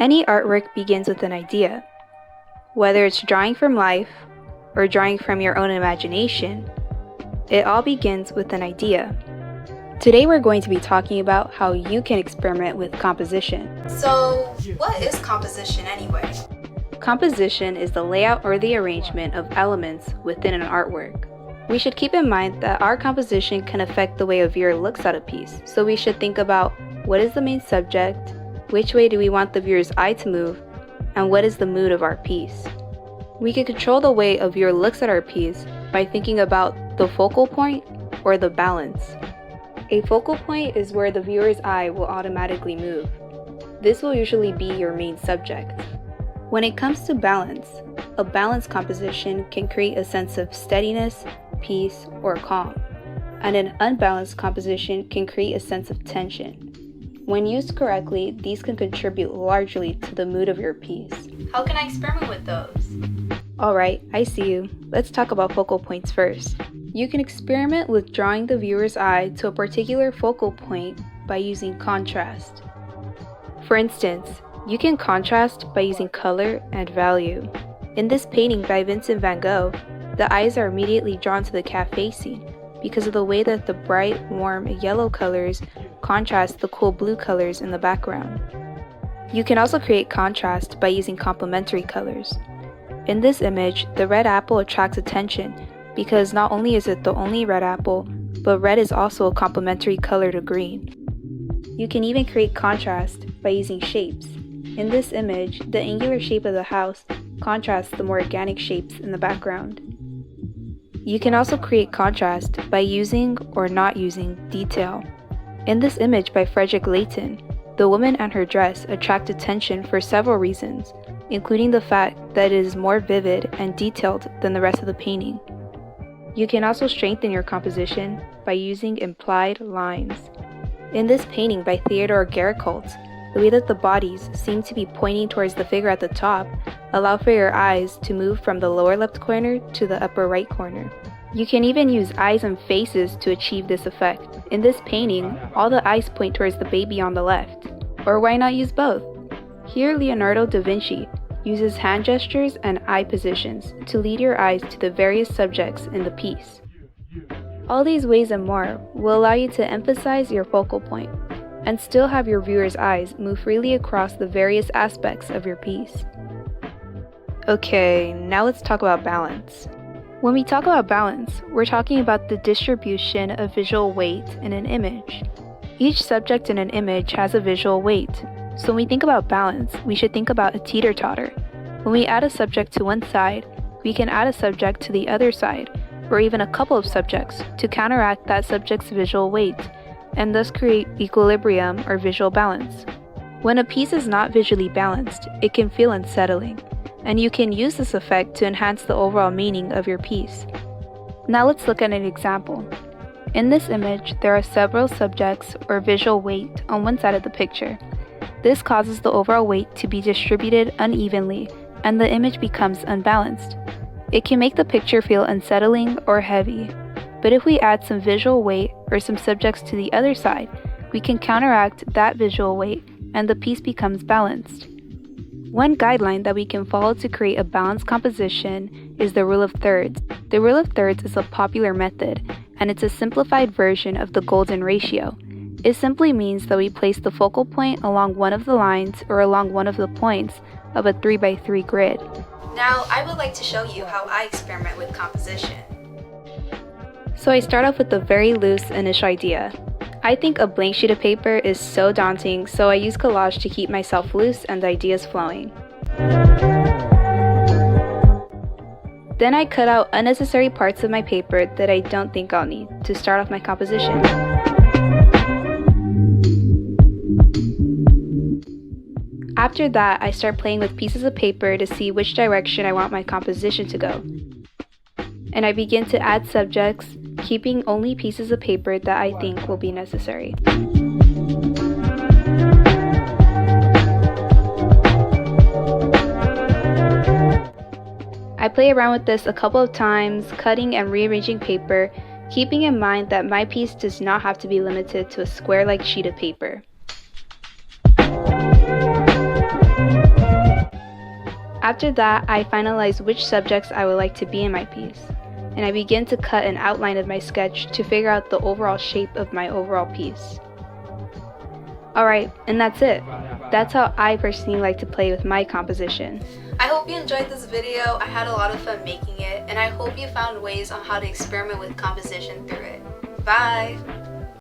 Any artwork begins with an idea. Whether it's drawing from life or drawing from your own imagination, it all begins with an idea. Today we're going to be talking about how you can experiment with composition. So, what is composition anyway? Composition is the layout or the arrangement of elements within an artwork. We should keep in mind that our composition can affect the way a viewer looks at a piece, so we should think about what is the main subject, which way do we want the viewer's eye to move, and what is the mood of our piece. We can control the way a viewer looks at our piece by thinking about the focal point or the balance. A focal point is where the viewer's eye will automatically move. This will usually be your main subject. When it comes to balance, a balanced composition can create a sense of steadiness, peace, or calm, and an unbalanced composition can create a sense of tension. When used correctly, these can contribute largely to the mood of your piece. How can I experiment with those? Alright, I see you. Let's talk about focal points first. You can experiment with drawing the viewer's eye to a particular focal point by using contrast. For instance, you can contrast by using color and value. In this painting by Vincent van Gogh, the eyes are immediately drawn to the cafe scene because of the way that the bright, warm yellow colors contrast the cool blue colors in the background. You can also create contrast by using complementary colors. In this image, the red apple attracts attention because not only is it the only red apple, but red is also a complementary color to green. You can even create contrast by using shapes. In this image, the angular shape of the house contrasts the more organic shapes in the background. You can also create contrast by using or not using detail. In this image by Frederick Leighton, the woman and her dress attract attention for several reasons, including the fact that it is more vivid and detailed than the rest of the painting. You can also strengthen your composition by using implied lines. In this painting by Theodore Géricault, the way that the bodies seem to be pointing towards the figure at the top allow for your eyes to move from the lower left corner to the upper right corner. You can even use eyes and faces to achieve this effect. In this painting, all the eyes point towards the baby on the left. Or why not use both? Here Leonardo da Vinci uses hand gestures and eye positions to lead your eyes to the various subjects in the piece. All these ways and more will allow you to emphasize your focal point and still have your viewer's eyes move freely across the various aspects of your piece. Okay, now let's talk about balance. When we talk about balance, we're talking about the distribution of visual weight in an image. Each subject in an image has a visual weight, so when we think about balance, we should think about a teeter-totter. When we add a subject to one side, we can add a subject to the other side, or even a couple of subjects to counteract that subject's visual weight, and thus create equilibrium or visual balance. When a piece is not visually balanced, it can feel unsettling, and you can use this effect to enhance the overall meaning of your piece. Now let's look at an example. In this image, there are several subjects or visual weight on one side of the picture. This causes the overall weight to be distributed unevenly, and the image becomes unbalanced. It can make the picture feel unsettling or heavy. But if we add some visual weight or some subjects to the other side, we can counteract that visual weight and the piece becomes balanced. One guideline that we can follow to create a balanced composition is the rule of thirds. The rule of thirds is a popular method, and it's a simplified version of the golden ratio. It simply means that we place the focal point along one of the lines or along one of the points of a 3x3 grid. Now, I would like to show you how I experiment with composition. So I start off with a very loose initial idea. I think a blank sheet of paper is so daunting, so I use collage to keep myself loose and the ideas flowing. Then I cut out unnecessary parts of my paper that I don't think I'll need to start off my composition. After that, I start playing with pieces of paper to see which direction I want my composition to go. And I begin to add subjects, keeping only pieces of paper that I think will be necessary. I play around with this a couple of times, cutting and rearranging paper, keeping in mind that my piece does not have to be limited to a square-like sheet of paper. After that, I finalize which subjects I would like to be in my piece, and I begin to cut an outline of my sketch to figure out the overall shape of my overall piece. Alright, and that's it. That's how I personally like to play with my composition. I hope you enjoyed this video. I had a lot of fun making it, and I hope you found ways on how to experiment with composition through it. Bye!